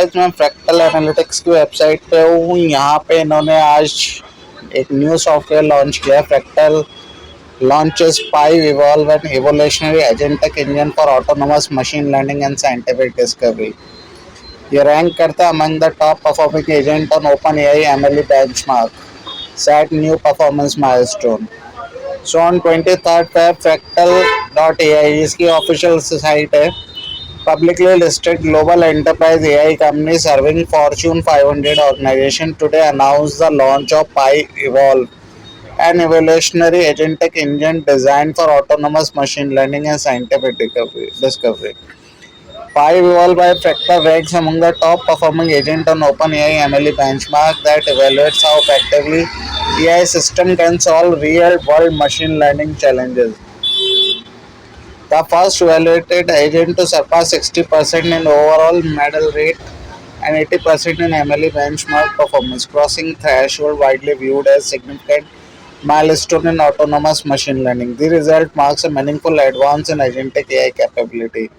Guys, मैं fractal analytics की website पे हूँ। यहाँ पे इन्होंने आज एक न्यू सॉफ्टवेयर लॉन्च किया। Fractal launches Pi Evolve, an evolutionary agentic engine for autonomous machine learning and scientific discovery. ये रैंक करता है among the top performing agent on OpenAI MLE benchmark, set new performance milestone. So on 23rd Feb, Fractal.ai इसकी official site है. Publicly listed global enterprise AI company serving Fortune 500 organization today announced the launch of Pi Evolve, an evolutionary agentic engine designed for autonomous machine learning and scientific discovery. Pi Evolve by Fractal ranks among the top performing agent on OpenAI MLE benchmark that evaluates how effectively AI system can solve real world machine learning challenges. The first evaluated agent to surpass 60% in overall medal rate and 80% in MLE benchmark performance, crossing threshold widely viewed as significant milestone in autonomous machine learning. The result marks a meaningful advance in agentic AI capability.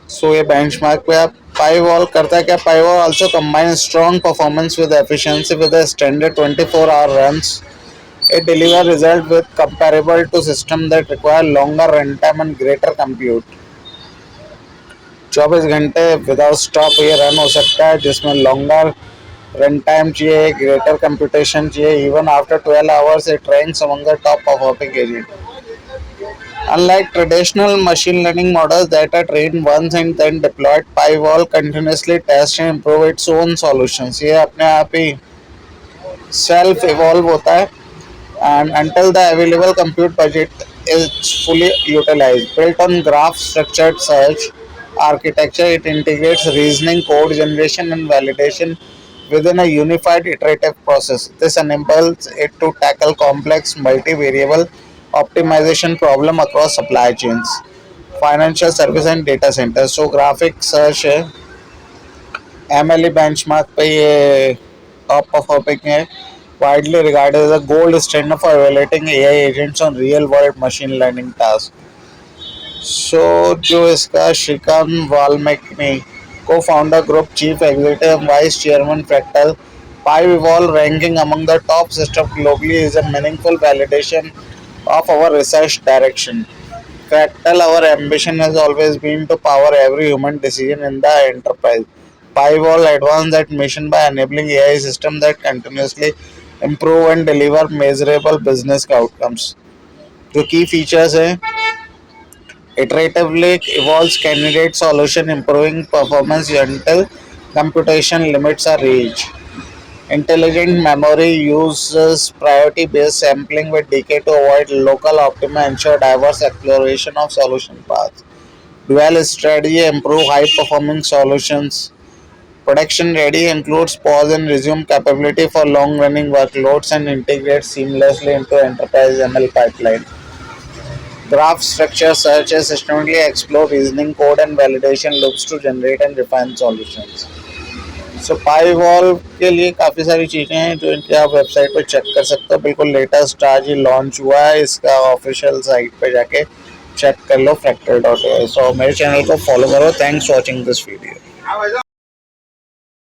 So ये benchmark पे आप PyWall करता है क्या? PyWall also combines strong performance with efficiency with a standard 24-hour runs. It delivers result with comparable to system that require longer runtime and greater compute. 24 घंटे without stop ये run हो सकता है, जिसमें लॉन्गर रन टाइम चाहिए, greater computation चाहिए. Even after 12 hours it ranks among the top performing agent. Unlike traditional machine learning models that are trained once and then deployed, PyWall continuously tests and improve its own solutions. ये अपने आप ही self evolve होता है, and until the available compute budget is fully utilized. Built on graph structured search architecture, it integrates reasoning, code generation, and validation within a unified iterative process. This enables it to tackle complex multivariable optimization problem across supply chains, financial service and data centers. So graphic search है, MLE benchmark पे ये top performing है, widely regarded as a gold standard for evaluating AI agents on real world machine learning tasks. So जो इसका Shrikant Valmiki, co-founder group chief executive vice chairman Fractal, Pi Evolve ranking among the top system globally is a meaningful validation of our research direction. Fractal, our ambition has always been to power every human decision in the enterprise. Pi Evolve advanced that mission by enabling AI systems that continuously improve and deliver measurable business outcomes. जो key features हैं, iteratively evolves candidate solution, improving performance until computation limits are reached. Intelligent memory uses priority-based sampling with decay to avoid local optima, ensure diverse exploration of solution paths. Dual strategy improve high-performing solutions. Production ready includes pause and resume capability for long-running workloads and integrates seamlessly into enterprise ML pipeline. Graph structure search is systematically explore reasoning code and validation loops to generate and refine solutions. So PyWall के लिए काफ़ी सारी चीज़ें हैं जो इनके आप website पर चेक कर सकते हो. बिल्कुल लेटेस्ट आज ही लॉन्च हुआ है, इसका ऑफिशियल साइट पे जाके चेक कर लो fractal.ai. सो मेरे चैनल को फॉलो करो. Thanks for watching this video.